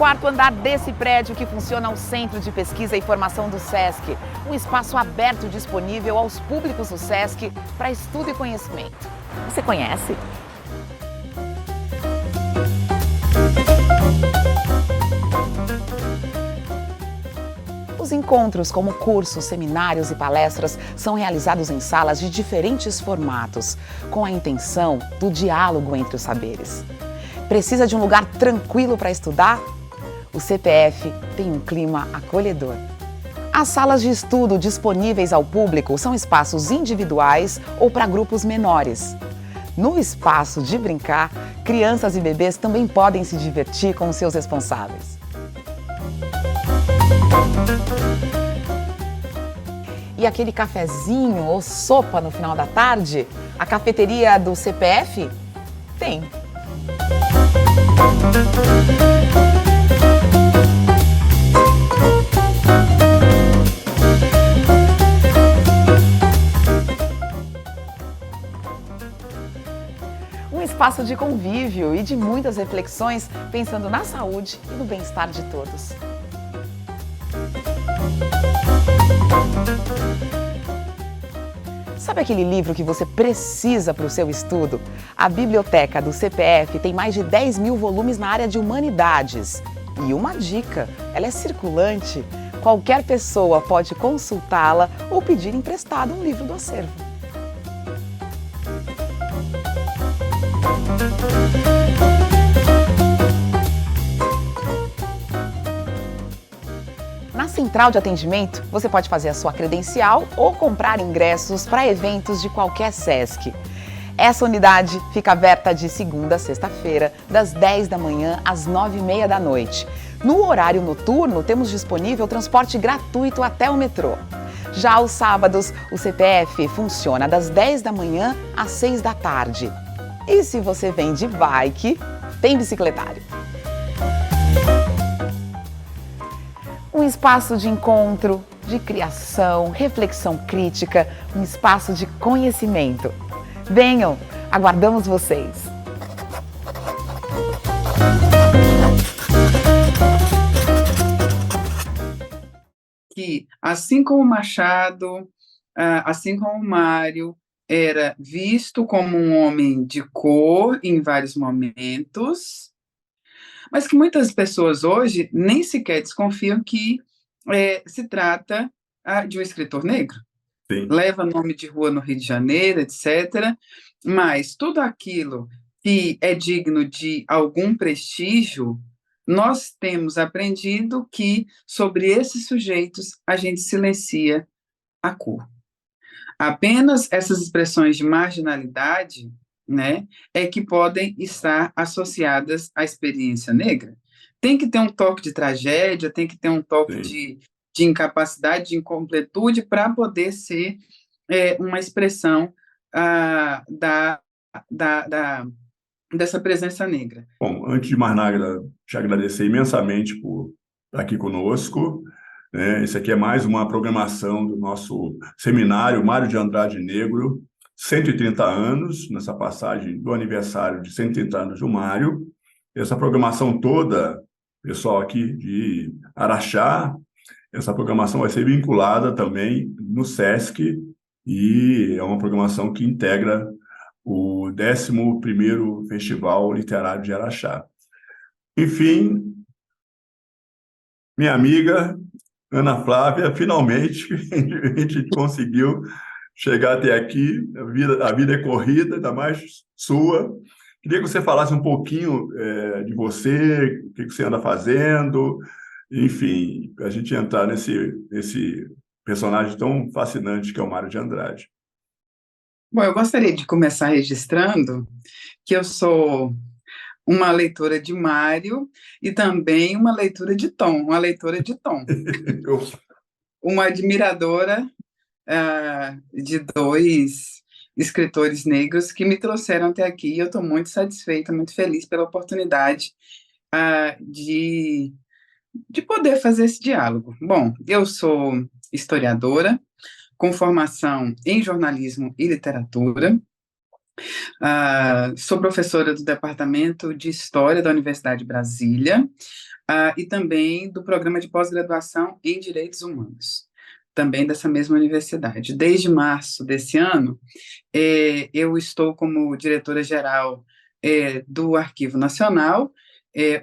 quarto andar desse prédio que funciona o Centro de Pesquisa e Formação do SESC. Um espaço aberto disponível aos públicos do SESC para estudo e conhecimento. Você conhece? Os encontros, como cursos, seminários e palestras, são realizados em salas de diferentes formatos, com a intenção do diálogo entre os saberes. Precisa de um lugar tranquilo para estudar? O CPF tem um clima acolhedor. As salas de estudo disponíveis ao público são espaços individuais ou para grupos menores. No espaço de brincar, crianças e bebês também podem se divertir com os seus responsáveis. E aquele cafezinho ou sopa no final da tarde? A cafeteria do CPF? Tem. Um espaço de convívio e de muitas reflexões, pensando na saúde e no bem-estar de todos. Sabe aquele livro que você precisa para o seu estudo? A biblioteca do CPF tem mais de 10 mil volumes na área de humanidades. E uma dica, ela é circulante. Qualquer pessoa pode consultá-la ou pedir emprestado um livro do acervo. Na central de atendimento, você pode fazer a sua credencial ou comprar ingressos para eventos de qualquer SESC. Essa unidade fica aberta de segunda a sexta-feira, das 10 da manhã às 9h30 da noite. No horário noturno, temos disponível transporte gratuito até o metrô. Já aos sábados, o CPF funciona das 10 da manhã às 6 da tarde. E se você vem de bike, tem bicicletário. Um espaço de encontro, de criação, reflexão crítica, um espaço de conhecimento. Venham, aguardamos vocês! Que, assim como Machado, assim como Mário, era visto como um homem de cor em vários momentos, mas que muitas pessoas hoje nem sequer desconfiam que se trata de um escritor negro. Sim. Leva nome de rua no Rio de Janeiro, etc. Mas tudo aquilo que é digno de algum prestígio, nós temos aprendido que sobre esses sujeitos a gente silencia a cor. Apenas essas expressões de marginalidade, né, é que podem estar associadas à experiência negra. Tem que ter um toque de tragédia, tem que ter um toque de incapacidade, de incompletude, para poder ser uma expressão dessa presença negra. Bom, antes de mais nada, te agradecer imensamente por estar aqui conosco. Esse aqui é mais uma programação do nosso seminário Mário de Andrade Negro, 130 anos, nessa passagem do aniversário de 130 anos do Mário. Essa programação toda, pessoal aqui de Araxá, essa programação vai ser vinculada também no SESC e é uma programação que integra o 11º Festival Literário de Araxá. Enfim, minha amiga Ana Flávia, finalmente a gente conseguiu chegar até aqui, a vida é corrida, ainda mais sua. Queria que você falasse um pouquinho de você, o que você anda fazendo, enfim, a gente entrar nesse personagem tão fascinante que é o Mário de Andrade. Bom, eu gostaria de começar registrando que eu sou uma leitora de Mário e também uma leitora de Tom, uma admiradora de dois escritores negros que me trouxeram até aqui, e eu estou muito satisfeita, muito feliz pela oportunidade de poder fazer esse diálogo. Bom, eu sou historiadora, com formação em jornalismo e literatura, Sou professora do Departamento de História da Universidade de Brasília, e também do Programa de Pós-Graduação em Direitos Humanos, também dessa mesma universidade. Desde março desse ano, eu estou como diretora-geral do Arquivo Nacional,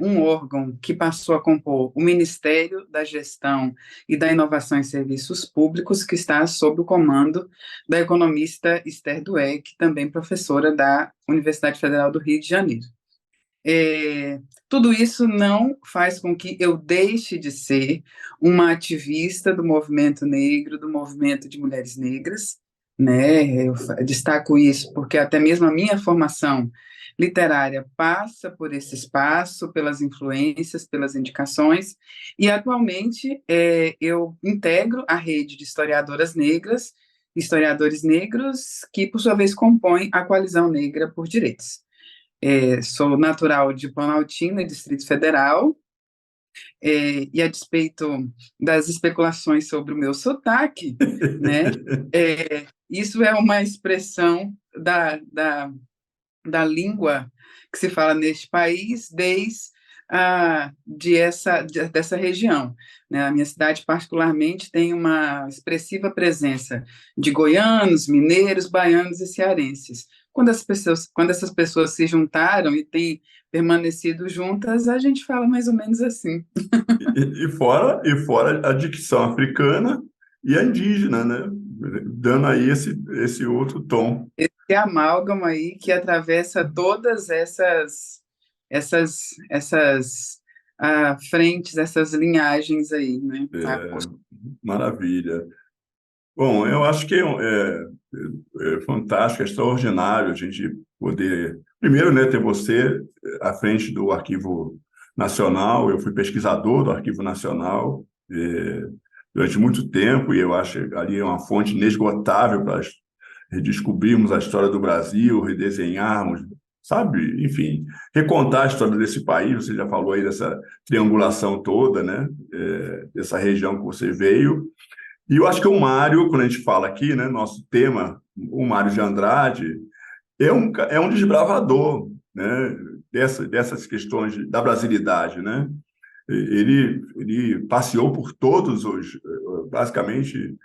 um órgão que passou a compor o Ministério da Gestão e da Inovação em Serviços Públicos, que está sob o comando da economista Esther Dweck, também professora da Universidade Federal do Rio de Janeiro. Tudo isso não faz com que eu deixe de ser uma ativista do movimento negro, do movimento de mulheres negras, né? Eu destaco isso porque até mesmo a minha formação literária passa por esse espaço, pelas influências, pelas indicações, e atualmente eu integro a rede de historiadoras negras, historiadores negros, que por sua vez compõem a Coalizão Negra por Direitos. Sou natural de Planaltina, Distrito Federal, e a despeito das especulações sobre o meu sotaque, né, isso é uma expressão da língua que se fala neste país dessa região. Né? A minha cidade, particularmente, tem uma expressiva presença de goianos, mineiros, baianos e cearenses. Quando essas pessoas se juntaram e têm permanecido juntas, a gente fala mais ou menos assim. E fora a dicção africana e a indígena, né? Dando aí esse outro tom. Esse amálgama aí que atravessa todas essas frentes, essas linhagens aí, né? Maravilha. Bom, eu acho que é fantástico, é extraordinário a gente poder, primeiro, né, ter você à frente do Arquivo Nacional. Eu fui pesquisador do Arquivo Nacional durante muito tempo, e eu acho que ali é uma fonte inesgotável para redescobrirmos a história do Brasil, redesenharmos, sabe? Enfim, recontar a história desse país. Você já falou aí dessa triangulação toda, né? Dessa região que você veio. E eu acho que o Mário, quando a gente fala aqui, né, nosso tema, o Mário de Andrade, é um desbravador, né, dessas questões da brasilidade, né? Ele passeou por basicamente,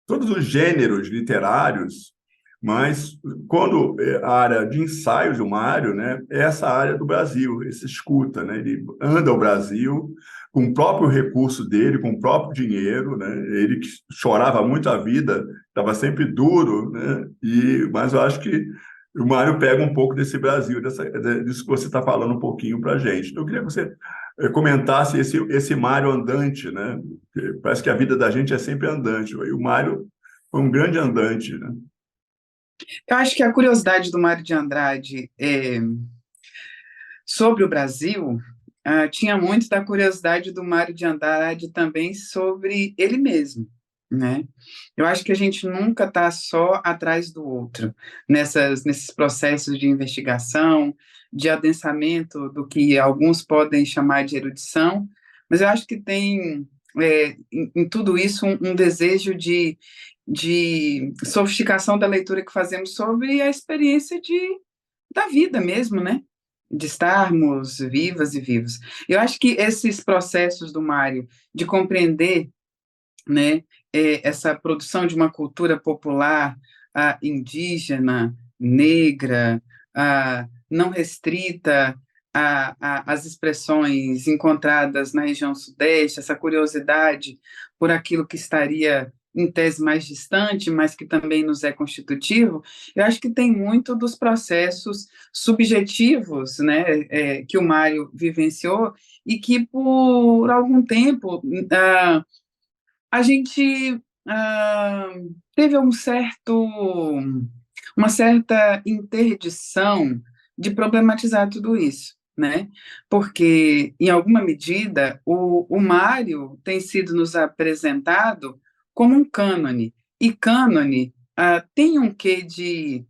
todos os gêneros literários, mas quando a área de ensaios do Mário, né, é essa área do Brasil, esse escuta, né? Ele anda o Brasil com o próprio recurso dele, com o próprio dinheiro, né? Ele que chorava muito a vida, estava sempre duro, né? Mas eu acho que o Mário pega um pouco desse Brasil, disso que você está falando um pouquinho para a gente. Então, eu queria que você comentasse esse Mário andante, né? Parece que a vida da gente é sempre andante, e o Mário foi um grande andante, né? Eu acho que a curiosidade do Mário de Andrade sobre o Brasil tinha muito da curiosidade do Mário de Andrade também sobre ele mesmo, né? Eu acho que a gente nunca está só atrás do outro, nesses processos de investigação, de adensamento do que alguns podem chamar de erudição, mas eu acho que tem em tudo isso um desejo de sofisticação da leitura que fazemos sobre a experiência da vida mesmo, né? De estarmos vivas e vivos. Eu acho que esses processos do Mário de compreender, né, essa produção de uma cultura popular indígena, negra, não restrita às expressões encontradas na região sudeste, essa curiosidade por aquilo que estaria em tese mais distante, mas que também nos é constitutivo, eu acho que tem muito dos processos subjetivos, né, que o Mário vivenciou e que por algum tempo a gente teve uma certa interdição de problematizar tudo isso, né? Porque, em alguma medida, o Mário tem sido nos apresentado como um cânone, e cânone tem um quê de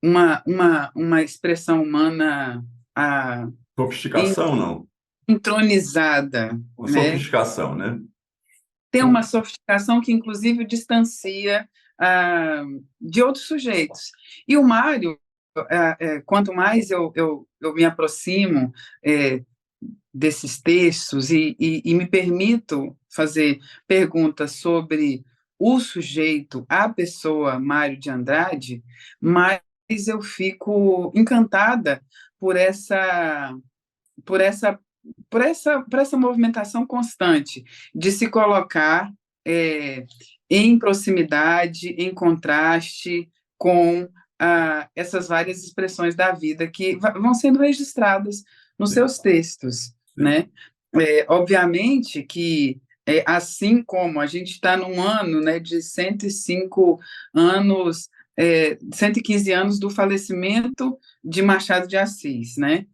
uma expressão humana Sofisticação, não? entronizada, Uma né? sofisticação, né? tem uma sofisticação que, inclusive, o distancia de outros sujeitos. E o Mário, quanto mais eu me aproximo desses textos e me permito fazer perguntas sobre o sujeito, a pessoa Mário de Andrade, mais eu fico encantada por essa por essa por essa movimentação constante de se colocar em proximidade, em contraste com essas várias expressões da vida que vão sendo registradas nos seus textos, né? Obviamente que, assim como a gente está num ano, né, de 105 anos, 115 anos do falecimento de Machado de Assis, né?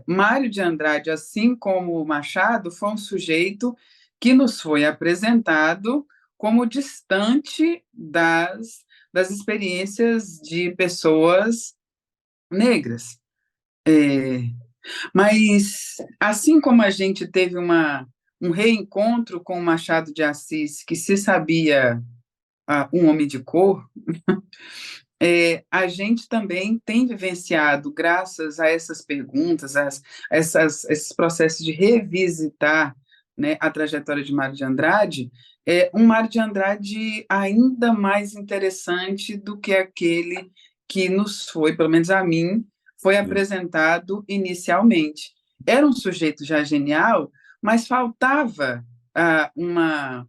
Mário de Andrade, assim como Machado, foi um sujeito que nos foi apresentado como distante das experiências de pessoas negras. Mas, assim como a gente teve um reencontro com Machado de Assis, que se sabia um homem de cor, a gente também tem vivenciado, graças a essas perguntas, esses processos de revisitar, né, a trajetória de Mário de Andrade, um Mário de Andrade ainda mais interessante do que aquele que nos foi, pelo menos a mim, foi apresentado inicialmente. Era um sujeito já genial, mas faltava uma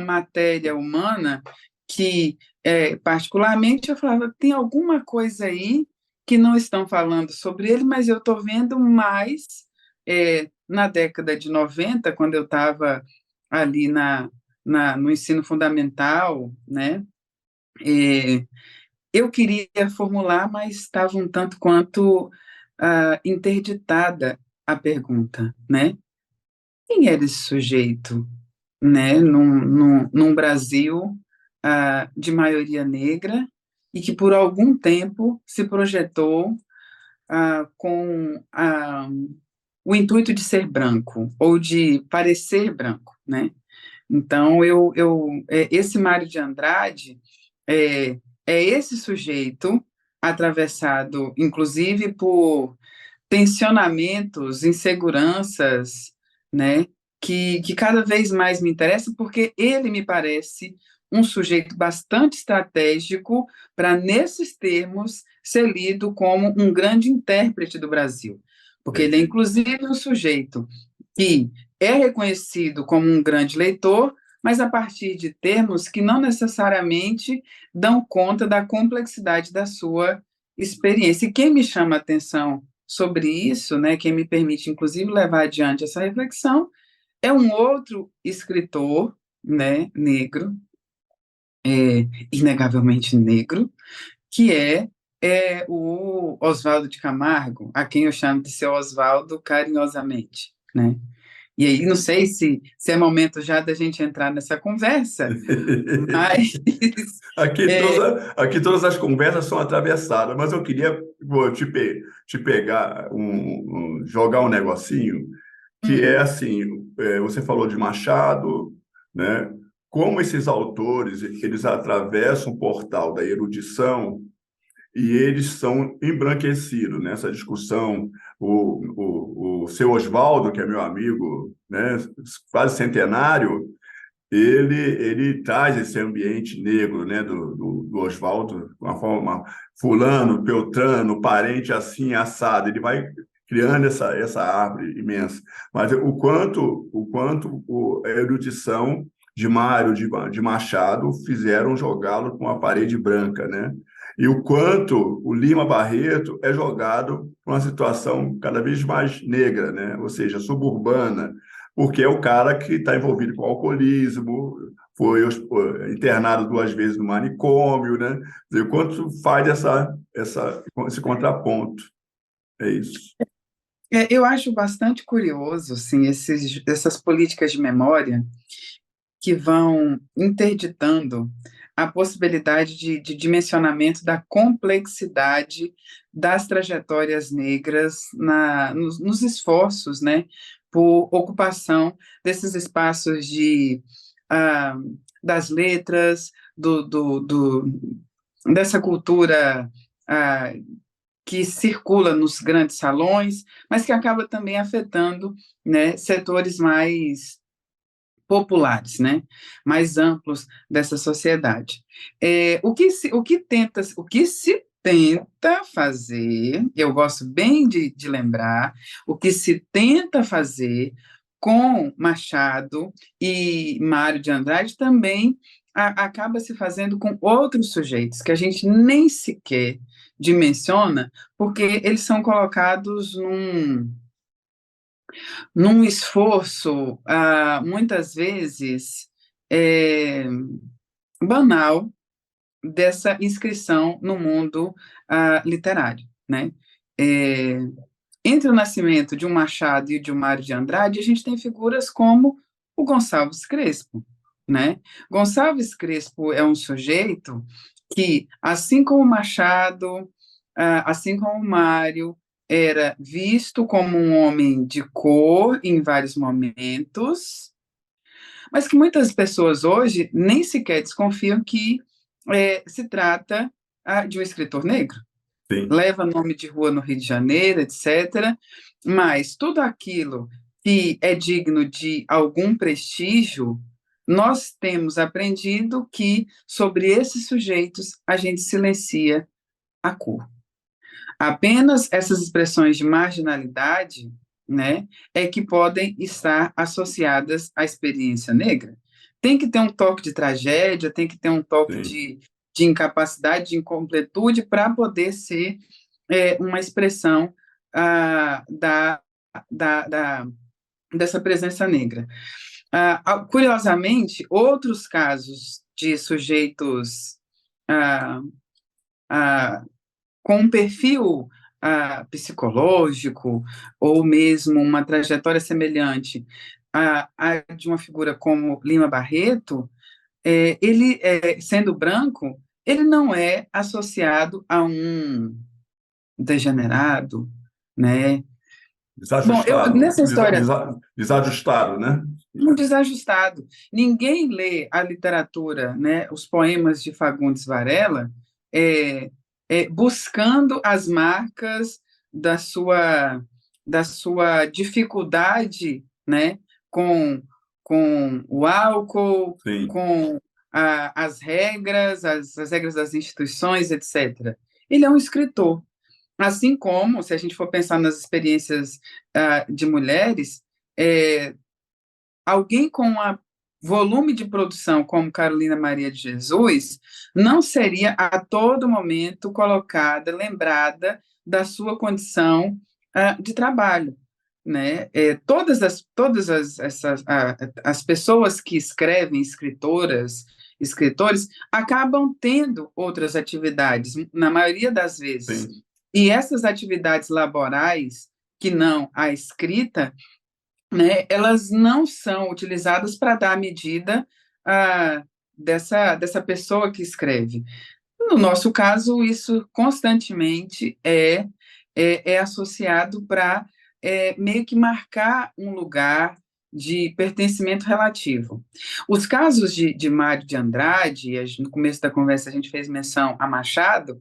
matéria humana que, particularmente, eu falava, tem alguma coisa aí que não estão falando sobre ele, mas eu estou vendo mais na década de 90, quando eu estava ali no ensino fundamental, né? Eu queria formular, mas estava um tanto quanto interditada a pergunta, né? Quem era esse sujeito, né, num Brasil de maioria negra e que por algum tempo se projetou com o intuito de ser branco ou de parecer branco, né? Então, esse Mário de Andrade é esse sujeito atravessado, inclusive, por tensionamentos, inseguranças, né, que cada vez mais me interessa, porque ele me parece um sujeito bastante estratégico para, nesses termos, ser lido como um grande intérprete do Brasil, porque ele é, inclusive, um sujeito que é reconhecido como um grande leitor, mas a partir de termos que não necessariamente dão conta da complexidade da sua experiência. E quem me chama a atenção sobre isso, né, quem me permite, inclusive, levar adiante essa reflexão, é um outro escritor, né, negro, inegavelmente negro, que é o Oswaldo de Camargo, a quem eu chamo de seu Oswaldo carinhosamente, né? E aí, não sei se é momento já da gente entrar nessa conversa, mas... Aqui todas as conversas são atravessadas, mas eu queria te pegar, jogar um negocinho, que é assim, você falou de Machado, né? Como esses autores, eles atravessam o portal da erudição e eles são embranquecidos nessa discussão. O seu Oswaldo, que é meu amigo, né, quase centenário, ele traz esse ambiente negro, né, do Oswaldo, uma forma fulano, beltrano, parente assim, assado, ele vai criando essa árvore imensa. Mas o quanto a erudição de Mário, de Machado, fizeram jogá-lo com uma parede branca, né? E o quanto o Lima Barreto é jogado para uma situação cada vez mais negra, né? Ou seja, suburbana, porque é o cara que está envolvido com alcoolismo, foi internado 2 vezes no manicômio, né? O quanto faz esse contraponto. É isso. Eu acho bastante curioso, assim, essas políticas de memória que vão interditando a possibilidade de dimensionamento da complexidade das trajetórias negras nos esforços, né, por ocupação desses espaços ah, das letras, dessa cultura ah, que circula nos grandes salões, mas que acaba também afetando, né, setores mais populares, né, mais amplos dessa sociedade. O que se tenta fazer, eu gosto bem de lembrar, o que se tenta fazer com Machado e Mário de Andrade também acaba se fazendo com outros sujeitos que a gente nem sequer dimensiona, porque eles são colocados num esforço, muitas vezes, é, banal dessa inscrição no mundo literário, né? É, entre o nascimento de um Machado e de um Mário de Andrade, a gente tem figuras como o Gonçalves Crespo, né? Gonçalves Crespo é um sujeito que, assim como Machado, assim como Mário, era visto como um homem de cor em vários momentos, mas que muitas pessoas hoje nem sequer desconfiam que se trata de um escritor negro. Sim. Leva nome de rua no Rio de Janeiro, etc., mas tudo aquilo que é digno de algum prestígio, nós temos aprendido que sobre esses sujeitos a gente silencia a cor. Apenas essas expressões de marginalidade, né, é que podem estar associadas à experiência negra. Tem que ter um toque de tragédia, tem que ter um toque de incapacidade, de incompletude, para poder ser uma expressão da, dessa presença negra. Curiosamente, outros casos de sujeitos ah, ah, com um perfil psicológico ou mesmo uma trajetória semelhante à de uma figura como Lima Barreto, ele, sendo branco, ele não é associado a um degenerado, né? Bom, Desajustado, nessa história, desajustado, né? um desajustado. Ninguém lê a literatura, né, os poemas de Fagundes Varela, é, buscando as marcas da sua, da sua dificuldade, né, com, com o álcool, Sim. com as regras das instituições, etc. Ele é um escritor. Assim como, se a gente for pensar nas experiências de mulheres, alguém com um volume de produção como Carolina Maria de Jesus não seria a todo momento colocada, lembrada da sua condição de trabalho, né? As pessoas que escrevem, escritores, acabam tendo outras atividades, na maioria das vezes. Sim. E essas atividades laborais, que não a escrita, né, elas não são utilizadas para dar a medida dessa pessoa que escreve. No nosso caso, isso constantemente é associado para meio que marcar um lugar de pertencimento relativo. Os casos de Mário de Andrade, no começo da conversa a gente fez menção a Machado,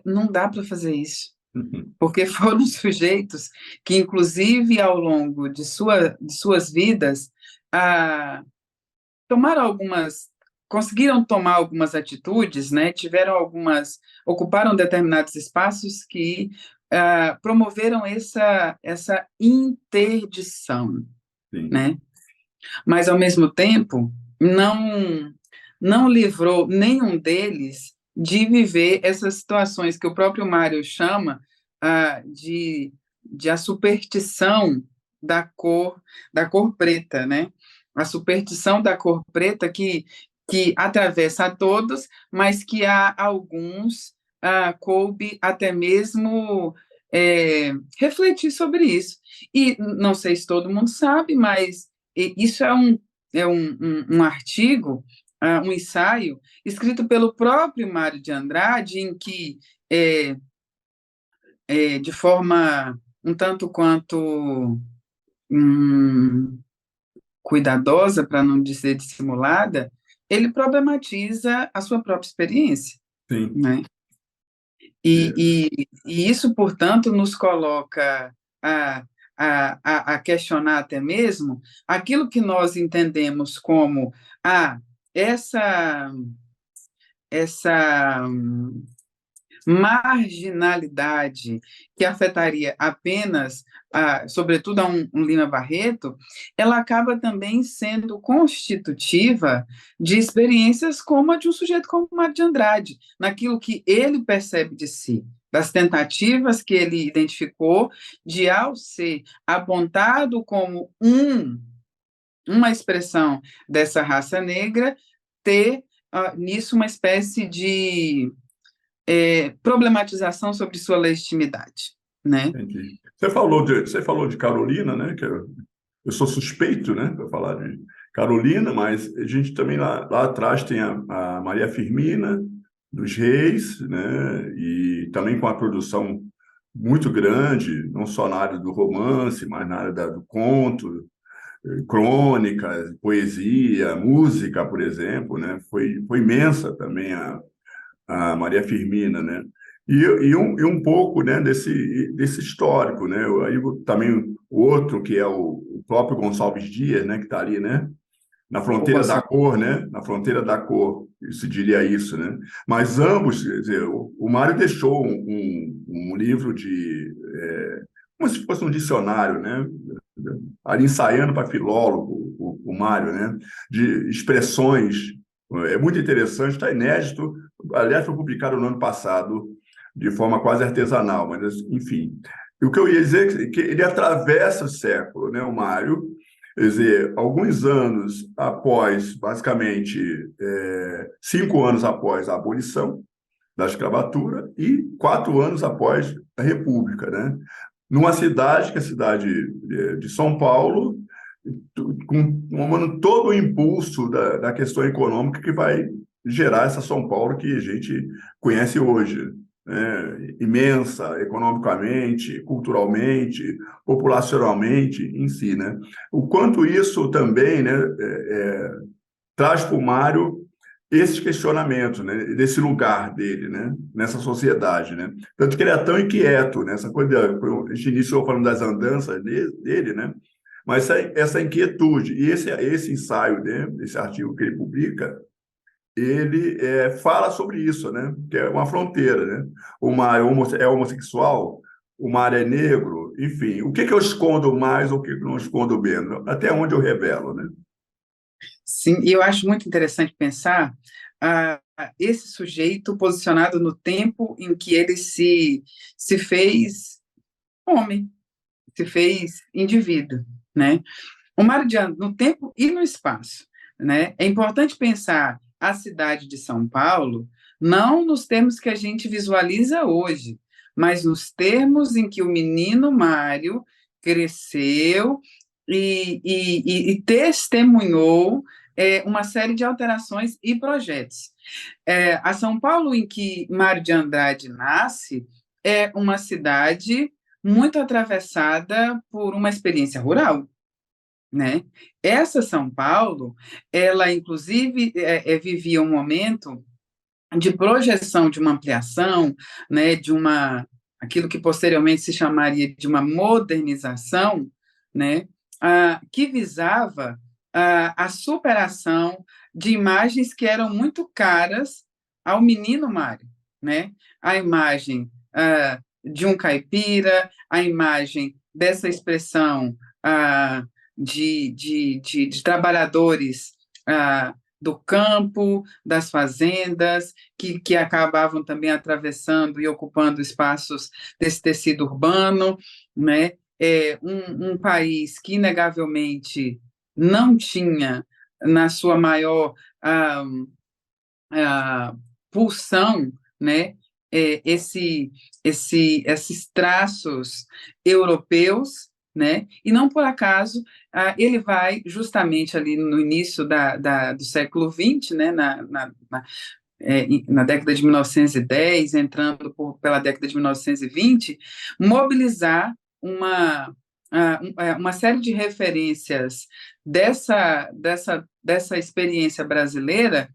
não dá para fazer isso, porque foram sujeitos que, inclusive, ao longo de suas vidas, conseguiram tomar algumas atitudes, né? Ocuparam determinados espaços que promoveram essa interdição, Sim. né? Mas, ao mesmo tempo, não livrou nenhum deles de viver essas situações que o próprio Mário chama de a superstição da cor preta, né? A superstição da cor preta que atravessa a todos, mas que a alguns coube até mesmo refletir sobre isso. E não sei se todo mundo sabe, mas isso é um artigo, um ensaio, escrito pelo próprio Mário de Andrade, em que, de forma um tanto quanto hum, cuidadosa, para não dizer dissimulada, ele problematiza a sua própria experiência, Sim. né? É, E isso, portanto, nos coloca a, a questionar até mesmo aquilo que nós entendemos como essa, essa marginalidade que afetaria apenas, sobretudo, a um Lima Barreto, ela acaba também sendo constitutiva de experiências como a de um sujeito como Mário de Andrade, naquilo que ele percebe de si, das tentativas que ele identificou de, ao ser apontado como uma expressão dessa raça negra, ter nisso uma espécie de problematização sobre sua legitimidade, né? entendi. Você falou de Carolina, né? Que eu sou suspeito, né, para falar de Carolina, mas a gente também lá atrás tem a Maria Firmina dos Reis, né? E também com a produção muito grande, não só na área do romance, mas na área do conto, crônicas, poesia, música, por exemplo, né? Foi imensa também a Maria Firmina, né? E um pouco, né, desse histórico, né? Aí também o outro, que é o próprio Gonçalves Dias, né, que está ali, né? Na O fronteira da Gonçalo. cor, né? Na fronteira da cor, se diria isso, né? Mas ambos, quer dizer, o Mário deixou um livro como se fosse um dicionário, né? Ali ensaiando para filólogo, o Mário, né? De expressões. É muito interessante, está inédito. Aliás, foi publicado no ano passado, de forma quase artesanal, mas, enfim. E o que eu ia dizer é que ele atravessa o século, né, o Mário. Quer dizer, alguns anos após, basicamente, 5 anos após a abolição da escravatura e 4 anos após a República, né? Numa cidade, que é a cidade de São Paulo, tomando todo o impulso da questão econômica que vai gerar essa São Paulo que a gente conhece hoje, né? Imensa economicamente, culturalmente, populacionalmente em si, né? O quanto isso também, né, traz para o Mário esses questionamentos, né, desse lugar dele, né, nessa sociedade, né? Tanto que ele é tão inquieto, né, essa coisa, a gente iniciou falando das andanças dele, né? Mas essa inquietude e esse ensaio dele, esse artigo que ele publica, ele fala sobre isso, né? Que é uma fronteira, né? O mar é homossexual, o mar é negro, enfim. O que que eu escondo mais ou o que que eu não escondo menos? Até onde eu revelo, né? Sim, e eu acho muito interessante pensar esse sujeito posicionado no tempo em que ele se fez homem, se fez indivíduo, né? O Mário de Andrade, no tempo e no espaço, né? É importante pensar a cidade de São Paulo não nos termos que a gente visualiza hoje, mas nos termos em que o menino Mário cresceu e testemunhou uma série de alterações e projetos. A São Paulo em que Mário de Andrade nasce é uma cidade muito atravessada por uma experiência rural, né? Essa São Paulo, ela inclusive vivia um momento de projeção de uma ampliação, né, aquilo que posteriormente se chamaria de uma modernização, né, que visava a superação de imagens que eram muito caras ao menino Mário, né? A imagem de um caipira, a imagem dessa expressão de trabalhadores do campo, das fazendas, que acabavam também atravessando e ocupando espaços desse tecido urbano, né? Um país que, inegavelmente, não tinha, na sua maior pulsão, né? Esses traços europeus, né? E não por acaso ele vai justamente ali no início do século XX, né? Na década de 1910, entrando pela década de 1920, mobilizar uma série de referências dessa experiência brasileira,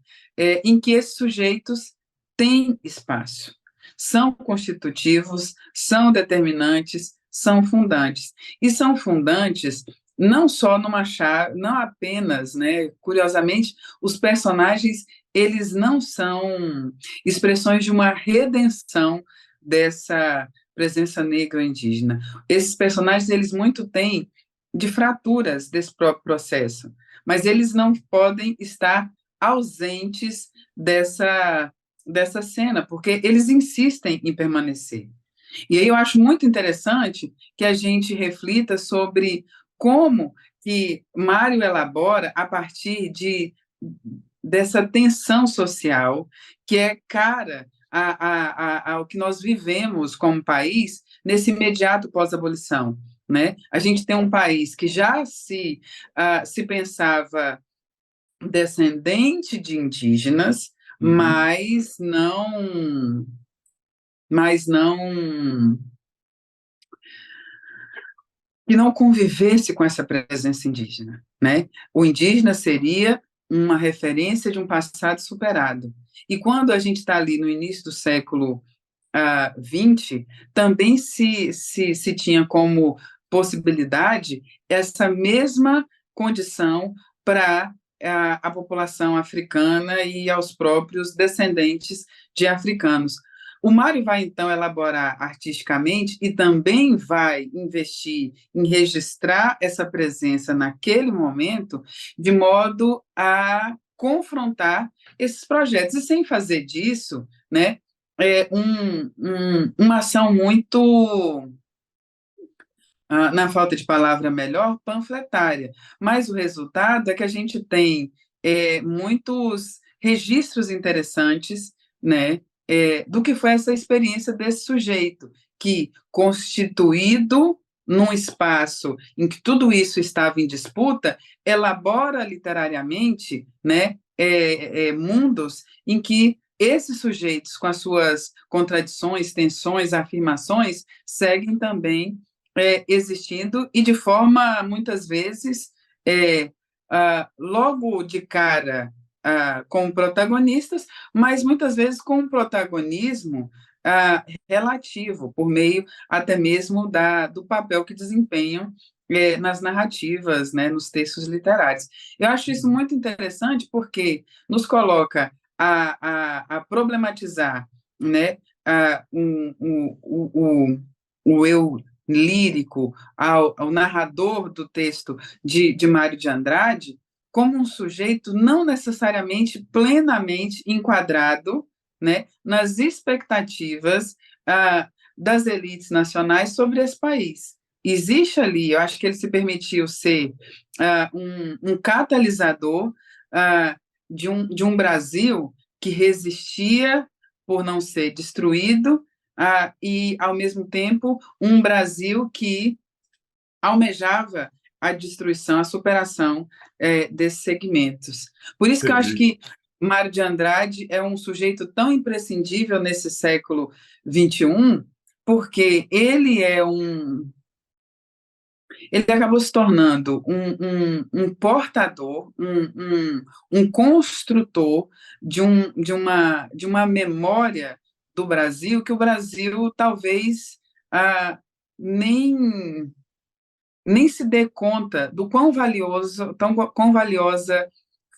em que esses sujeitos têm espaço, são constitutivos, são determinantes, são fundantes. E são fundantes não só numa chave, não apenas, né, curiosamente, os personagens, eles não são expressões de uma redenção dessa presença negra ou indígena. Esses personagens, eles muito têm de fraturas desse próprio processo, mas eles não podem estar ausentes dessa cena, porque eles insistem em permanecer. E aí eu acho muito interessante que a gente reflita sobre como que Mário elabora a partir dessa tensão social que é cara ao que nós vivemos como país nesse imediato pós-abolição, né? A gente tem um país que já se pensava descendente de indígenas, mas que não convivesse com essa presença indígena, né? O indígena seria uma referência de um passado superado. E quando a gente está ali no início do século XX, também se tinha como possibilidade essa mesma condição para a população africana e aos próprios descendentes de africanos. O Mário vai, então, elaborar artisticamente e também vai investir em registrar essa presença naquele momento, de modo a confrontar esses projetos. E sem fazer disso, né, uma ação muito, na falta de palavra melhor, panfletária. Mas o resultado é que a gente tem muitos registros interessantes, né, do que foi essa experiência desse sujeito, que, constituído num espaço em que tudo isso estava em disputa, elabora literariamente, né, mundos em que esses sujeitos, com as suas contradições, tensões, afirmações, seguem também existindo e de forma, muitas vezes, logo de cara como protagonistas, mas muitas vezes com um protagonismo relativo, por meio até mesmo do papel que desempenham nas narrativas, né, nos textos literários. Eu acho isso muito interessante porque nos coloca a problematizar, né, o eu lírico, ao narrador do texto de Mário de Andrade, como um sujeito não necessariamente plenamente enquadrado, né, nas expectativas das elites nacionais sobre esse país. Existe ali, eu acho que ele se permitiu ser um catalisador de um Brasil que resistia por não ser destruído, e, ao mesmo tempo, um Brasil que almejava a destruição, a superação desses segmentos. Por isso que eu acho que Mário de Andrade é um sujeito tão imprescindível nesse século XXI, porque ele acabou se tornando um portador, um construtor de uma memória do Brasil, que o Brasil talvez nem se dê conta do quão valiosa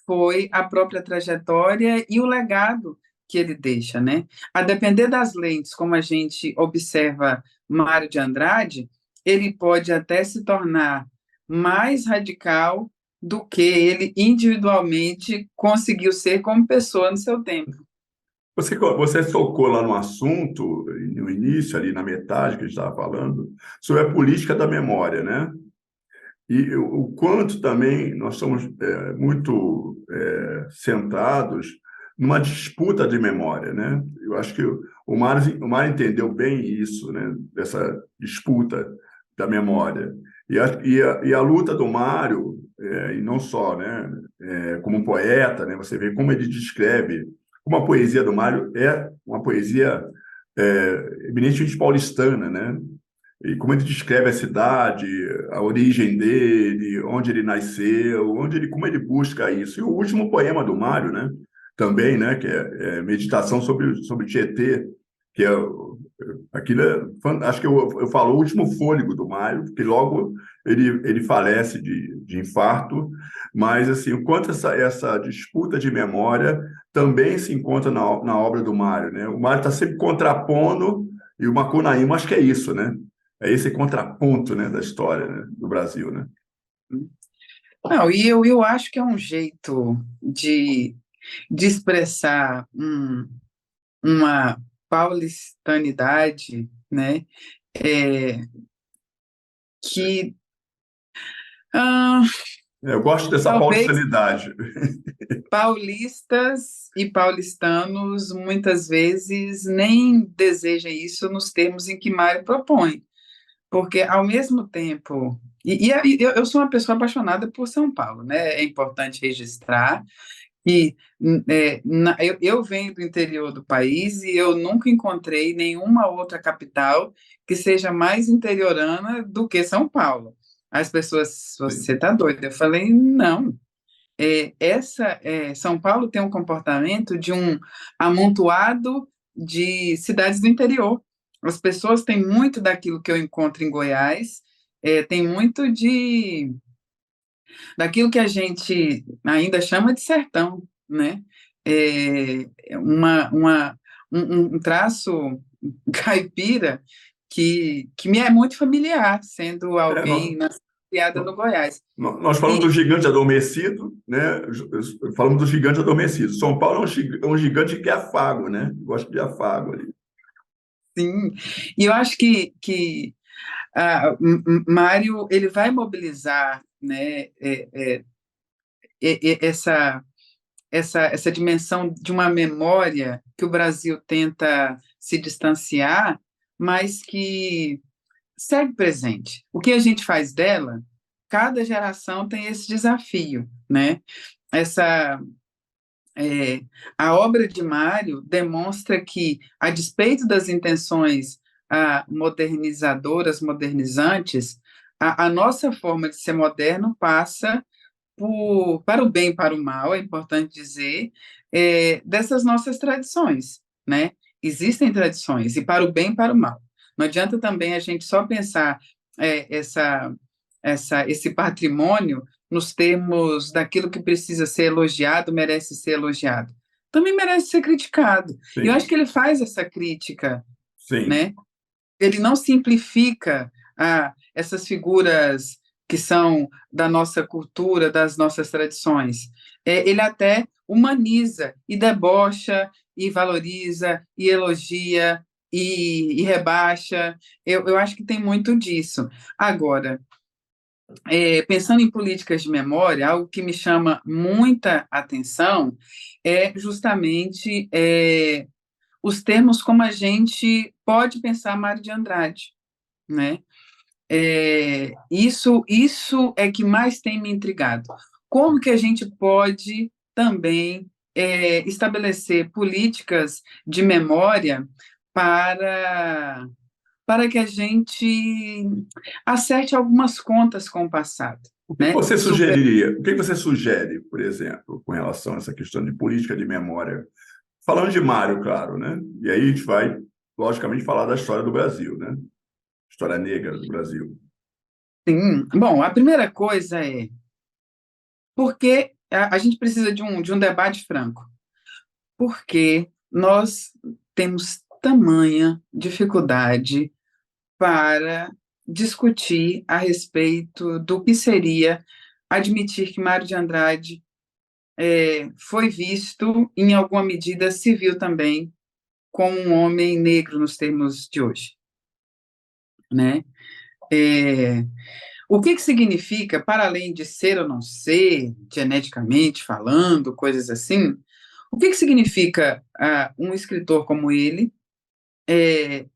foi a própria trajetória e o legado que ele deixa, né? A depender das lentes, como a gente observa Mário de Andrade, ele pode até se tornar mais radical do que ele individualmente conseguiu ser como pessoa no seu tempo. Você tocou lá no assunto, no início, ali na metade que a gente estava falando, sobre a política da memória, né? E o quanto também nós somos muito centrados numa disputa de memória, né? Eu acho que o Mário entendeu bem isso, né? Dessa disputa da memória. E a luta do Mário, e não só, né? Como poeta, né? Você vê como ele descreve, como a poesia do Mário é uma poesia eminentemente paulistana, né? e como ele descreve a cidade, a origem dele, onde ele nasceu, como ele busca isso. E o último poema do Mário, né? Também, né? Que é Meditação sobre Tietê, que aquilo acho que eu falo o último fôlego do Mário, porque logo ele falece de infarto, mas assim, o quanto essa disputa de memória também se encontra na obra do Mário, né? O Mário está sempre contrapondo, e o Macunaíma acho que é isso, né? É esse contraponto, né, da história, né, do Brasil, né? Não, e eu acho que é um jeito de expressar uma paulistanidade, né, é, que ah, Eu gosto dessa talvez paulistanidade. paulistas e paulistanos muitas vezes nem desejem isso nos termos em que Mário propõe, porque ao mesmo tempo. Eu sou uma pessoa apaixonada por São Paulo, né? É importante registrar. E eu venho do interior do país e eu nunca encontrei nenhuma outra capital que seja mais interiorana do que São Paulo. As pessoas, você Sim. está doido? Eu falei, não. São Paulo tem um comportamento de um amontoado de cidades do interior. As pessoas têm muito daquilo que eu encontro em Goiás, tem muito daquilo que a gente ainda chama de sertão, né? Um traço caipira que me é muito familiar, sendo É, alguém criada no Goiás. nós falamos do E, gigante adormecido, né? Falamos do gigante adormecido. São Paulo é um gigante que é afago, né? Gosta de afago ali. sim, e eu acho que Mário ele vai mobilizar, né, essa essa dimensão de uma memória que o Brasil tenta se distanciar, mas que segue presente. O que a gente faz dela, cada geração tem esse desafio, né? Essa a obra de Mário demonstra que, a despeito das intenções modernizadoras, modernizantes, a nossa forma de ser moderno passa para o bem e para o mal, é importante dizer, dessas nossas tradições, né? Existem tradições, e para o bem e para o mal. Não adianta também a gente só pensar esse patrimônio nos termos daquilo que precisa ser elogiado, merece ser elogiado. Também merece ser criticado. E eu acho Sim, que ele faz essa crítica, sim. né? Ele não simplifica essas figuras que são da nossa cultura, das nossas tradições. Ele até humaniza e debocha e valoriza e elogia e rebaixa. Eu acho que tem muito disso. Agora, pensando em políticas de memória, algo que me chama muita atenção é justamente os termos como a gente pode pensar Mário de Andrade, né? Isso é que mais tem me intrigado. Como que a gente pode também estabelecer políticas de memória para, para que a gente acerte algumas contas com o passado, O que né? você sugeriria? O que você sugere, por exemplo, com relação a essa questão de política de memória? Falando de Mário, claro, né? E aí a gente vai, logicamente, falar da história do Brasil, né? História negra do Brasil. Sim. Bom, a primeira coisa é porque a gente precisa de um debate franco. Porque nós temos tamanha dificuldade para discutir a respeito do que seria admitir que Mário de Andrade foi visto, em alguma medida, civil também, como um homem negro nos termos de hoje, né? É, o que significa, para além de ser ou não ser, geneticamente falando, coisas assim, o que significa um escritor como ele é,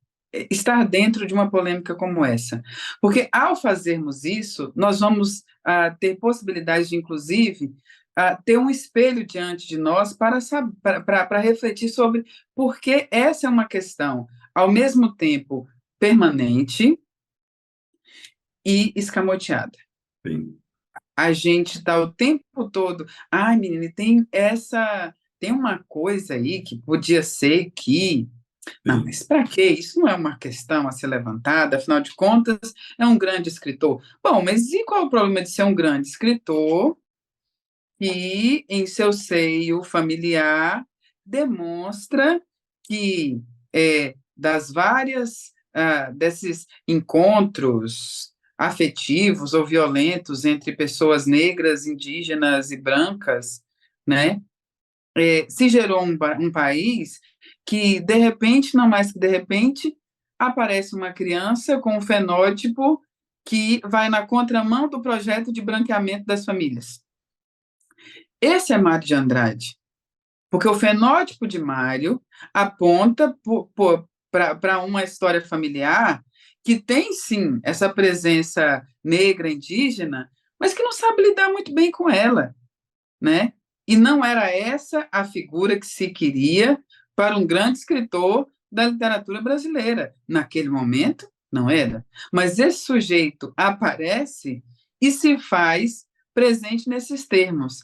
estar dentro de uma polêmica como essa? Porque, ao fazermos isso, nós vamos ter possibilidade de, inclusive, ter um espelho diante de nós para refletir sobre por que essa é uma questão, ao mesmo tempo, permanente, e escamoteada. Sim. A gente está o tempo todo, ai, menina, tem uma coisa aí que podia ser que... Não, Sim. mas para quê? Isso não é uma questão a ser levantada, afinal de contas, é um grande escritor. Bom, mas e qual é o problema de ser um grande escritor que, em seu seio familiar, demonstra que das várias desses encontros afetivos ou violentos entre pessoas negras, indígenas e brancas, né, se gerou um país que, de repente, não mais que de repente, aparece uma criança com um fenótipo que vai na contramão do projeto de branqueamento das famílias. Esse é Mário de Andrade, porque o fenótipo de Mário aponta para uma história familiar que tem, sim, essa presença negra, indígena, mas que não sabe lidar muito bem com ela, né? E não era essa a figura que se queria para um grande escritor da literatura brasileira. Naquele momento, não era. Mas esse sujeito aparece e se faz presente nesses termos.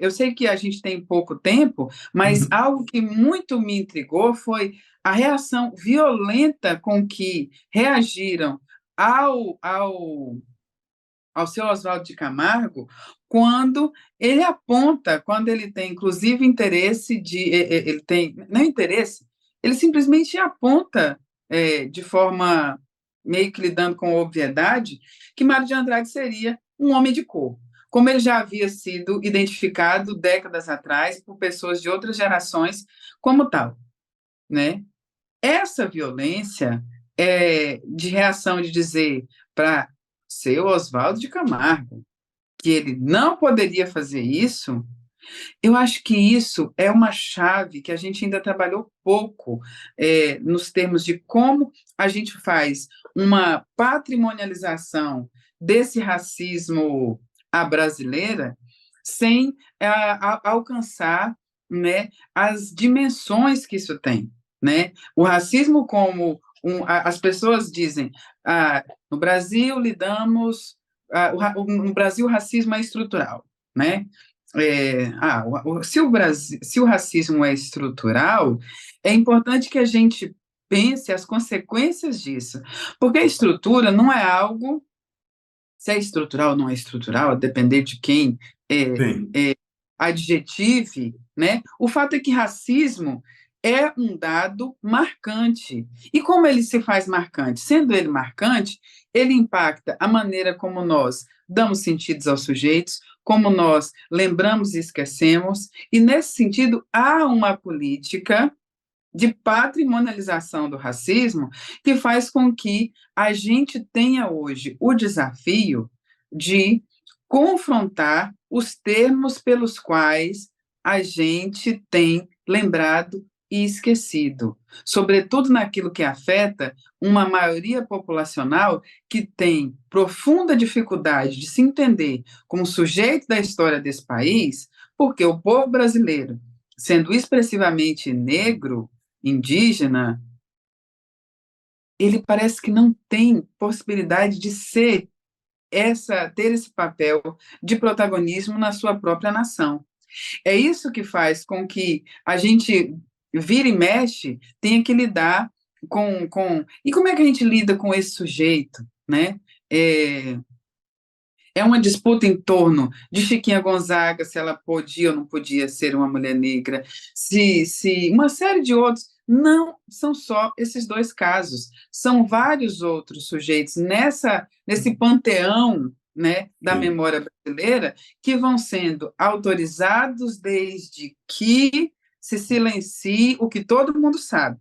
Eu sei que a gente tem pouco tempo, mas Uhum. algo que muito me intrigou foi a reação violenta com que reagiram ao seu Oswaldo de Camargo, quando ele aponta, quando ele tem, inclusive, interesse ele tem, não interesse, ele simplesmente aponta de forma meio que lidando com obviedade, que Mário de Andrade seria um homem de cor, como ele já havia sido identificado décadas atrás por pessoas de outras gerações como tal, né? Essa violência de reação de dizer para seu Oswaldo de Camargo que ele não poderia fazer isso, eu acho que isso é uma chave que a gente ainda trabalhou pouco nos termos de como a gente faz uma patrimonialização desse racismo à brasileira sem alcançar, né, as dimensões que isso tem, né? O racismo como as pessoas dizem, no Brasil lidamos, no Brasil o racismo é estrutural, né? Se o racismo é estrutural, é importante que a gente pense as consequências disso, porque a estrutura não é algo, se é estrutural ou não é estrutural, a depender de quem Sim. adjetive, né? O fato é que racismo é um dado marcante. E como ele se faz marcante? Sendo ele marcante, ele impacta a maneira como nós damos sentidos aos sujeitos, como nós lembramos e esquecemos, e nesse sentido há uma política de patrimonialização do racismo que faz com que a gente tenha hoje o desafio de confrontar os termos pelos quais a gente tem lembrado e esquecido, sobretudo naquilo que afeta uma maioria populacional que tem profunda dificuldade de se entender como sujeito da história desse país, porque o povo brasileiro, sendo expressivamente negro, indígena, ele parece que não tem possibilidade de ter esse papel de protagonismo na sua própria nação. É isso que faz com que a gente vira e mexe, tenha que lidar e como é que a gente lida com esse sujeito, né? É uma disputa em torno de Chiquinha Gonzaga, se ela podia ou não podia ser uma mulher negra, se uma série de outros. Não são só esses dois casos, são vários outros sujeitos nesse panteão, né, da Sim. memória brasileira que vão sendo autorizados desde que se silencie o que todo mundo sabe.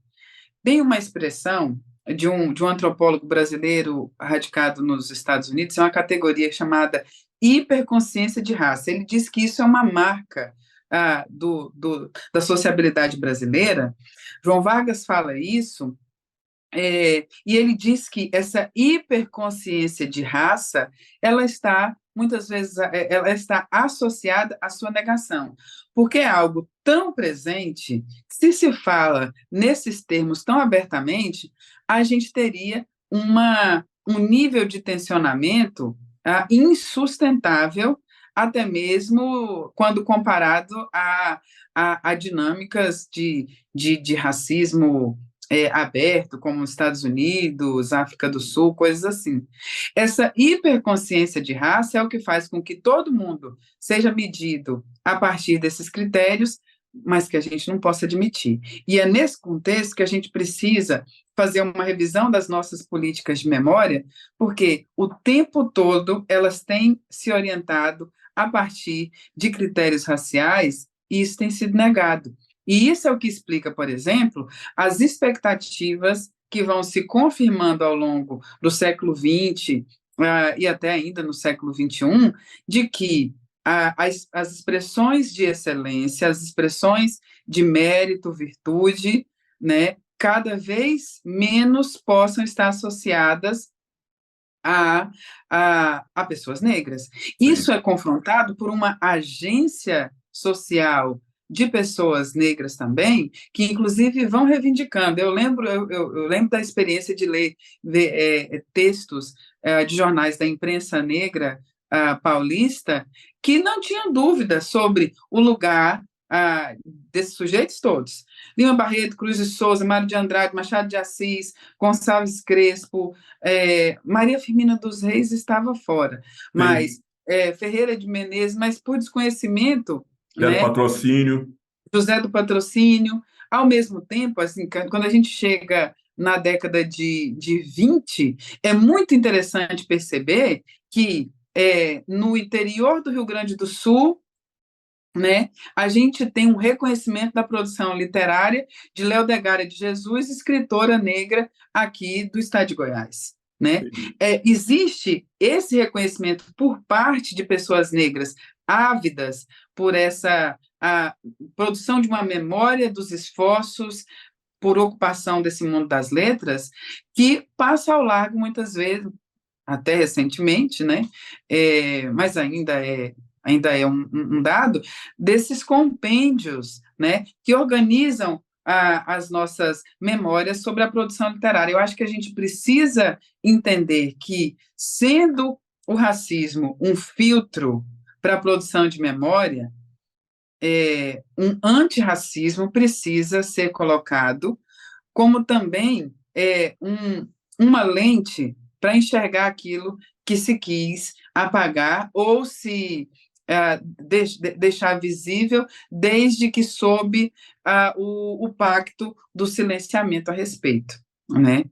Tem uma expressão de um antropólogo brasileiro radicado nos Estados Unidos, é uma categoria chamada hiperconsciência de raça. Ele diz que isso é uma marca da sociabilidade brasileira. João Vargas fala isso, e ele diz que essa hiperconsciência de raça, ela está, muitas vezes, ela está associada à sua negação, porque é algo tão presente, se fala nesses termos tão abertamente, a gente teria um nível de tensionamento insustentável, até mesmo quando comparado a dinâmicas de racismo aberto, como os Estados Unidos, África do Sul, coisas assim. Essa hiperconsciência de raça é o que faz com que todo mundo seja medido a partir desses critérios, mas que a gente não possa admitir. E é nesse contexto que a gente precisa fazer uma revisão das nossas políticas de memória, porque o tempo todo elas têm se orientado a partir de critérios raciais, e isso tem sido negado. E isso é o que explica, por exemplo, as expectativas que vão se confirmando ao longo do século XX, e até ainda no século XXI, de que as expressões de excelência, as expressões de mérito, virtude, né, cada vez menos possam estar associadas a pessoas negras. Isso é confrontado por uma agência social de pessoas negras também, que inclusive vão reivindicando. Eu lembro da experiência de ler textos de jornais da imprensa negra paulista, que não tinham dúvida sobre o lugar desses sujeitos todos. Lima Barreto, Cruz de Souza, Mário de Andrade, Machado de Assis, Gonçalves Crespo, Maria Firmina dos Reis estava fora, mas Ferreira de Menezes, mas por desconhecimento, Zé do Patrocínio. José do Patrocínio, ao mesmo tempo, assim, quando a gente chega na década de 20, é muito interessante perceber que no interior do Rio Grande do Sul, né, a gente tem um reconhecimento da produção literária de Leodegária de Jesus, escritora negra aqui do estado de Goiás. Né? Existe esse reconhecimento por parte de pessoas negras ávidas por essa produção de uma memória dos esforços por ocupação desse mundo das letras, que passa ao largo muitas vezes, até recentemente, né? Mas ainda é um dado, desses compêndios, né, que organizam as nossas memórias sobre a produção literária. Eu acho que a gente precisa entender que, sendo o racismo um filtro para a produção de memória, um antirracismo precisa ser colocado como também uma lente para enxergar aquilo que se quis apagar ou se deixar visível, desde que sob o pacto do silenciamento a respeito, né?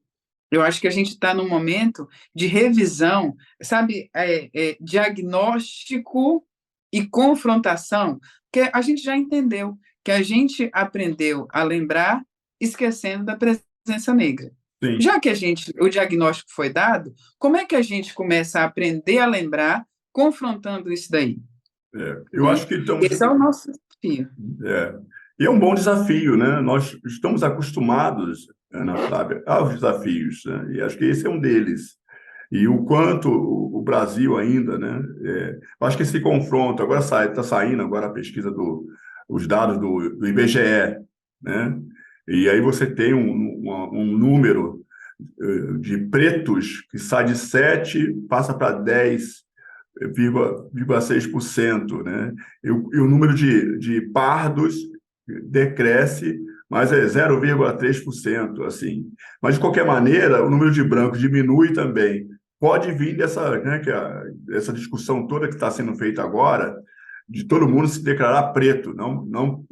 Eu acho que a gente está num momento de revisão, sabe, diagnóstico e confrontação, que a gente já entendeu, que a gente aprendeu a lembrar, esquecendo da presença negra. Sim. Já que o diagnóstico foi dado, como é que a gente começa a aprender a lembrar, confrontando isso daí? Eu acho que estamos... Esse é o nosso desafio. E é um bom desafio, né? Nós estamos acostumados, Ana Flávia, aos desafios, né? E acho que esse é um deles. E o quanto o Brasil ainda, né? Acho que esse confronto, agora está saindo agora a pesquisa os dados do IBGE, né? E aí você tem um número de pretos que sai de 7, passa para 10,6%, né? E o número de pardos decresce, mas é 0,3%, assim. Mas, de qualquer maneira, o número de brancos diminui também. Pode vir essa discussão toda que está sendo feita agora, de todo mundo se declarar preto, não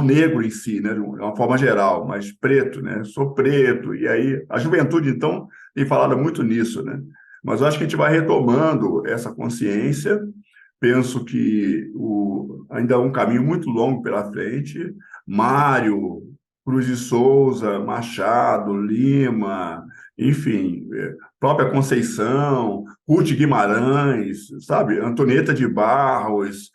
negro em si, né, de uma forma geral, mas preto, né? Sou preto. E aí a juventude, então, tem falado muito nisso, né? Mas eu acho que a gente vai retomando essa consciência. Penso que ainda há um caminho muito longo pela frente. Mário, Cruz de Souza, Machado, Lima, enfim, própria Conceição, Ruth Guimarães, sabe? Antonieta de Barros,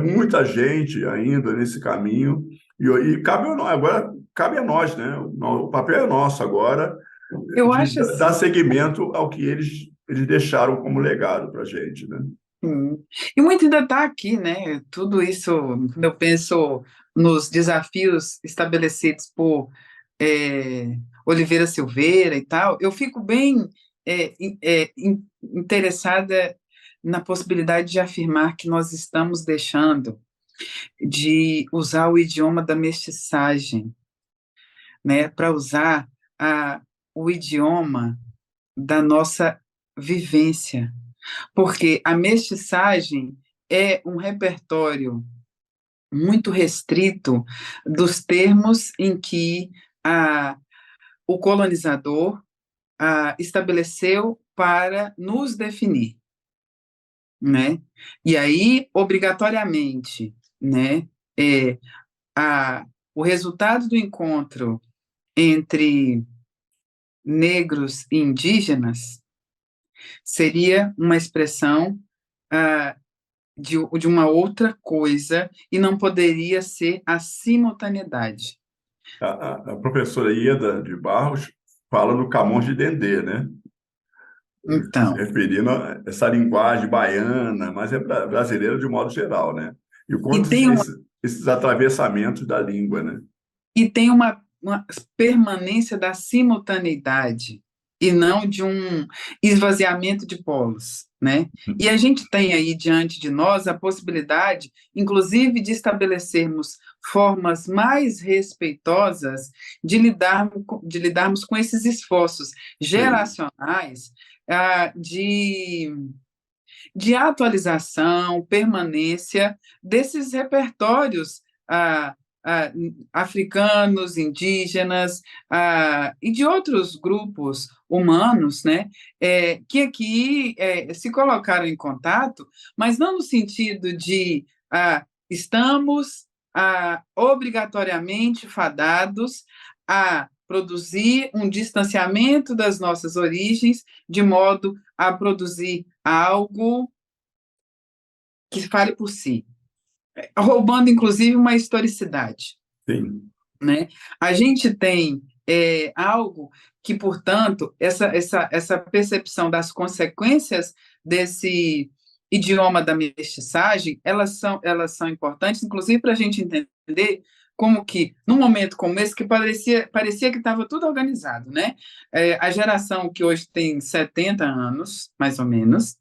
muita gente ainda nesse caminho, e cabe a nós, agora cabe a nós, né? O papel é nosso agora, Eu acho assim, dar seguimento ao que eles deixaram como legado para a gente, né? E muito ainda está aqui, né? Tudo isso, quando eu penso nos desafios estabelecidos por Oliveira Silveira e tal, eu fico bem interessada na possibilidade de afirmar que nós estamos deixando de usar o idioma da mestiçagem, né, para usar o idioma da nossa vivência, porque a mestiçagem é um repertório muito restrito dos termos em que o colonizador estabeleceu para nos definir, né? E aí, obrigatoriamente, né, o resultado do encontro entre negros e indígenas seria uma expressão de uma outra coisa e não poderia ser a simultaneidade. A professora Ieda de Barros fala no Camões de Dendê, né? Se Então, referindo a essa linguagem baiana, mas é brasileira de modo geral, né? E e quantos tem uma, esses atravessamentos da língua, né? e tem uma permanência da simultaneidade e não de um esvaziamento de polos, né? E a gente tem aí diante de nós a possibilidade, inclusive, de estabelecermos formas mais respeitosas de lidarmos com esses esforços Sim, geracionais de atualização, permanência desses repertórios ah, africanos, indígenas e de outros grupos humanos, né, que aqui se colocaram em contato, mas não no sentido de estamos obrigatoriamente fadados a produzir um distanciamento das nossas origens, de modo a produzir algo que fale por si, roubando, inclusive, uma historicidade, sim, né? A gente tem algo que, portanto, essa percepção das consequências desse idioma da mestiçagem, elas são importantes, inclusive, para a gente entender como que, num momento como esse, que parecia que estava tudo organizado, né? A geração que hoje tem 70 anos, mais ou menos,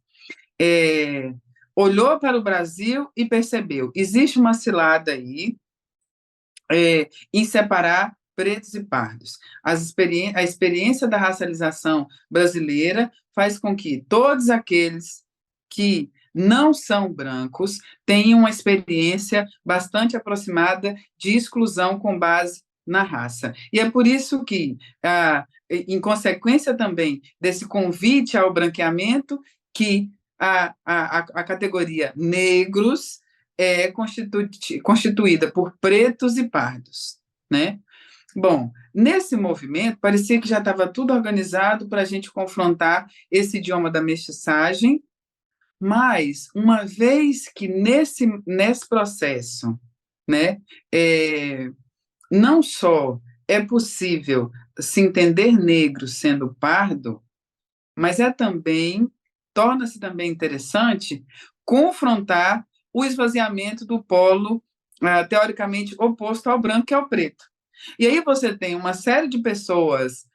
é, olhou para o Brasil e percebeu, existe uma cilada aí em separar pretos e pardos. A experiência da racialização brasileira faz com que todos aqueles que não são brancos tenham uma experiência bastante aproximada de exclusão com base na raça. E é por isso que, em consequência também desse convite ao branqueamento, que a categoria negros é constituída por pretos e pardos, né? Bom, nesse movimento, parecia que já estava tudo organizado para a gente confrontar esse idioma da mestiçagem, mas, uma vez que nesse processo, né, não só é possível se entender negro sendo pardo, mas torna-se também interessante confrontar o esvaziamento do polo teoricamente oposto ao branco, que é o preto. E aí você tem uma série de pessoas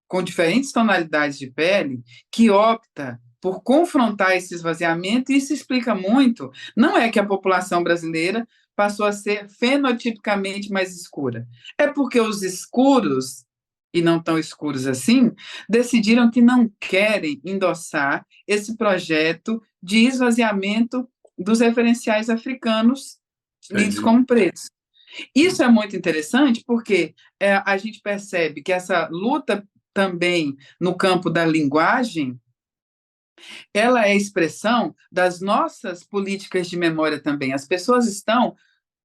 com diferentes tonalidades de pele que opta por confrontar esse esvaziamento, e isso explica muito. Não é que a população brasileira passou a ser fenotipicamente mais escura, é porque os escuros, e não tão escuros assim, decidiram que não querem endossar esse projeto de esvaziamento dos referenciais africanos lidos entendi. como pretos. Isso é muito interessante porque a gente percebe que essa luta também no campo da linguagem, ela é expressão das nossas políticas de memória também. As pessoas estão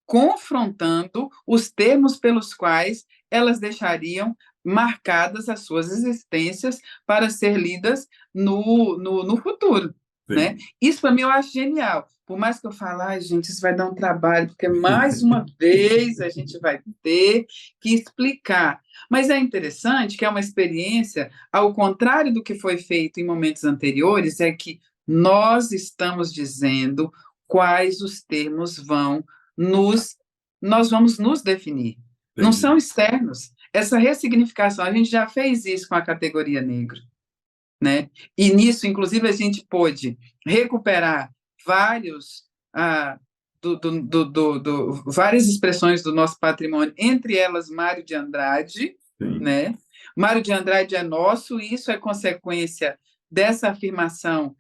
confrontando os termos pelos quais elas deixariam marcadas as suas existências para ser lidas no futuro, né? Sim. Isso, para mim, eu acho genial. Por mais que eu fale, gente, isso vai dar um trabalho, porque mais uma vez a gente vai ter que explicar. Mas é interessante que é uma experiência, ao contrário do que foi feito em momentos anteriores, é que nós estamos dizendo quais os termos nós vamos nos definir. Não são Entendi. externos, essa ressignificação, a gente já fez isso com a categoria negro, né? E nisso, inclusive, a gente pôde recuperar vários, ah, várias expressões do nosso patrimônio, entre elas Mário de Andrade, Sim. né? Mário de Andrade é nosso, e isso é consequência dessa afirmação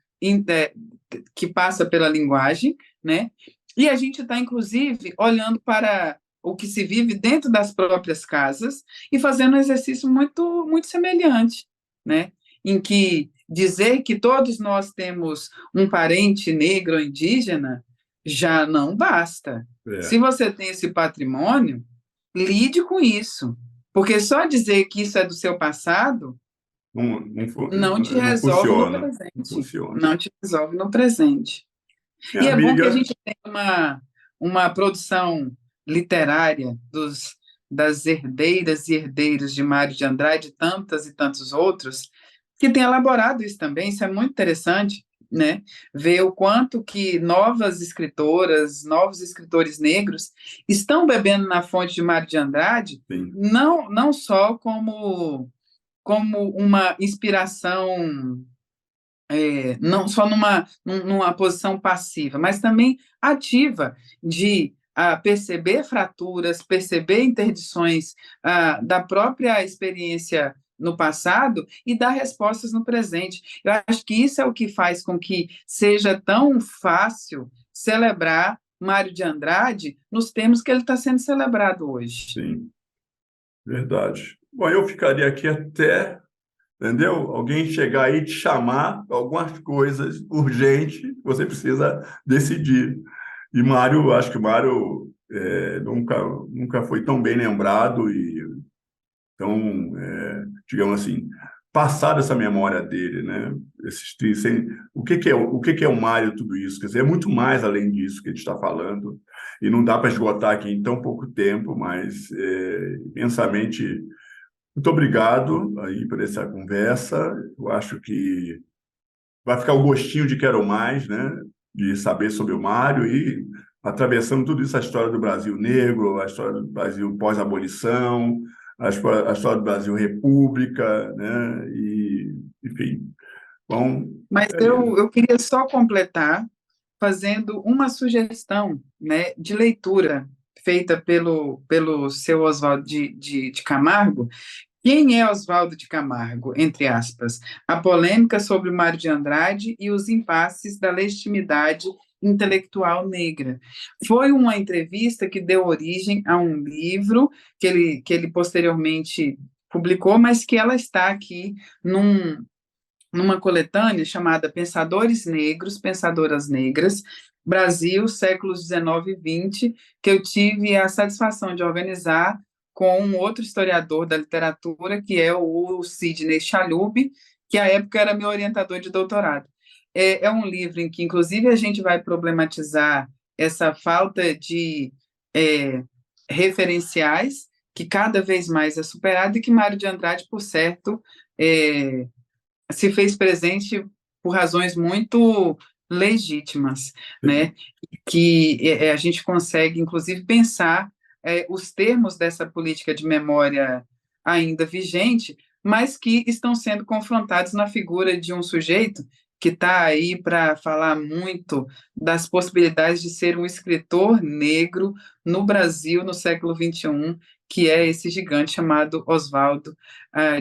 que passa pela linguagem, né? E a gente está, inclusive, olhando para o que se vive dentro das próprias casas e fazendo um exercício muito, muito semelhante, né? Em que dizer que todos nós temos um parente negro ou indígena já não basta. Se você tem esse patrimônio, lide com isso, porque só dizer que isso é do seu passado não te não resolve no funciona. Não presente. funciona. Não te resolve no presente. Minha E é bom que a amiga, gente tenha uma produção literária das herdeiras e herdeiros de Mário de Andrade, tantas e tantos outros, que tem elaborado isso também. Isso é muito interessante, né? Ver o quanto que novas escritoras, novos escritores negros estão bebendo na fonte de Mário de Andrade, sim, não só como uma inspiração, não só numa posição passiva, mas também ativa de perceber fraturas, perceber interdições da própria experiência no passado e dar respostas no presente. Eu acho que isso é o que faz com que seja tão fácil celebrar Mário de Andrade nos termos que ele está sendo celebrado hoje. sim, verdade. Bom, eu ficaria aqui até, entendeu? Alguém chegar aí e te chamar para algumas coisas urgentes, você precisa decidir. E Mário, acho que Mário nunca foi tão bem lembrado e tão, digamos assim, passada essa memória dele, né? O que que é, o que que é o Mário, tudo isso? Quer dizer, é muito mais além disso que a gente está falando, e não dá para esgotar aqui em tão pouco tempo, mas imensamente muito obrigado aí por essa conversa. Eu acho que vai ficar o gostinho de quero mais, né? De saber sobre o Mário e atravessando tudo isso, a história do Brasil negro, a história do Brasil pós-abolição, a história do Brasil república, né? E, enfim, bom, Mas é isso. eu queria só completar fazendo uma sugestão, né, de leitura feita pelo seu Oswaldo de Camargo. Quem é Oswaldo de Camargo? Entre aspas, a polêmica sobre Mário de Andrade e os impasses da legitimidade intelectual negra. Foi uma entrevista que deu origem a um livro que ele posteriormente publicou, mas que ela está aqui numa coletânea chamada Pensadores Negros, Pensadoras Negras, Brasil, séculos XIX e XX, que eu tive a satisfação de organizar com um outro historiador da literatura, que é o Sidney Chalhoub, que à época era meu orientador de doutorado. É um livro em que, inclusive, a gente vai problematizar essa falta de referenciais, que cada vez mais é superada, e que Mário de Andrade, por certo, se fez presente por razões muito legítimas, né? Que a gente consegue, inclusive, pensar os termos dessa política de memória ainda vigente, mas que estão sendo confrontados na figura de um sujeito que está aí para falar muito das possibilidades de ser um escritor negro no Brasil no século XXI, que é esse gigante chamado Oswaldo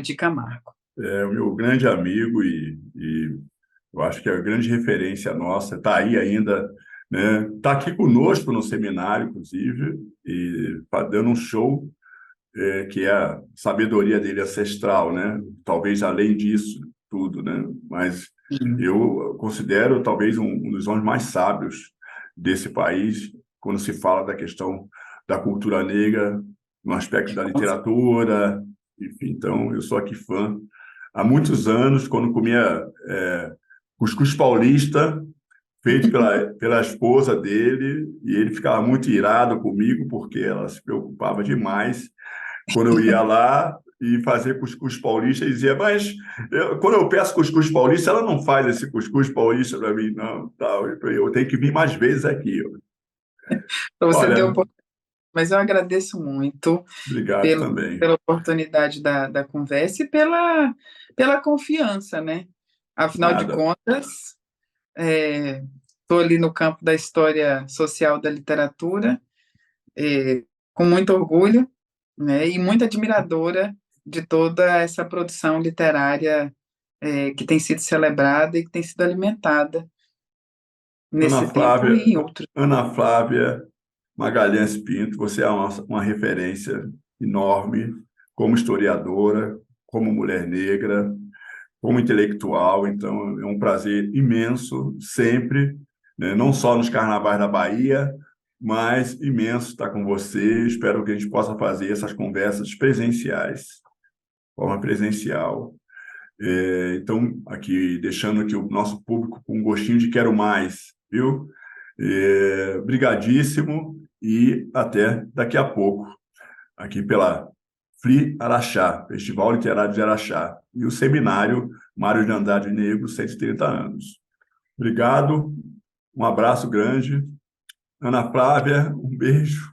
de Camargo. É o meu grande amigo e eu acho que é a grande referência nossa, está aí ainda, né? Está aqui conosco no seminário, inclusive, e está dando um show, que é a sabedoria dele ancestral, né? Talvez além disso tudo, né? Mas eu considero talvez um dos homens mais sábios desse país quando se fala da questão da cultura negra, no aspecto da literatura, enfim. Então, eu sou aqui fã. Há muitos anos, quando comia cuscuz paulista, feito pela esposa dele, e ele ficava muito irado comigo, porque ela se preocupava demais quando eu ia lá e fazer cuscuz paulista, e dizia, mas quando eu peço cuscuz paulista, ela não faz esse cuscuz paulista para mim, não. Tal. Eu tenho que vir mais vezes aqui. Para você ter Olha, Mas eu agradeço muito Obrigado pelo, também. pela oportunidade da conversa e pela confiança, né? Afinal de Nada. contas, estou ali no campo da história social da literatura, com muito orgulho, né? E muito admiradora de toda essa produção literária, que tem sido celebrada e que tem sido alimentada Ana nesse tempo Flávia, e em outros. Ana Flávia Magalhães Pinto, você é uma referência enorme como historiadora, como mulher negra, como intelectual. Então, é um prazer imenso sempre, né? Não só nos carnavais da Bahia, mas imenso estar com você. Espero que a gente possa fazer essas conversas presenciais, de forma presencial. Então, aqui, deixando aqui o nosso público com um gostinho de quero mais, viu? Brigadíssimo e até daqui a pouco, aqui pela FLI Araxá, Festival Literário de Araxá, e o seminário Mário de Andrade Negro, 130 anos. Obrigado, um abraço grande. Ana Flávia, um beijo.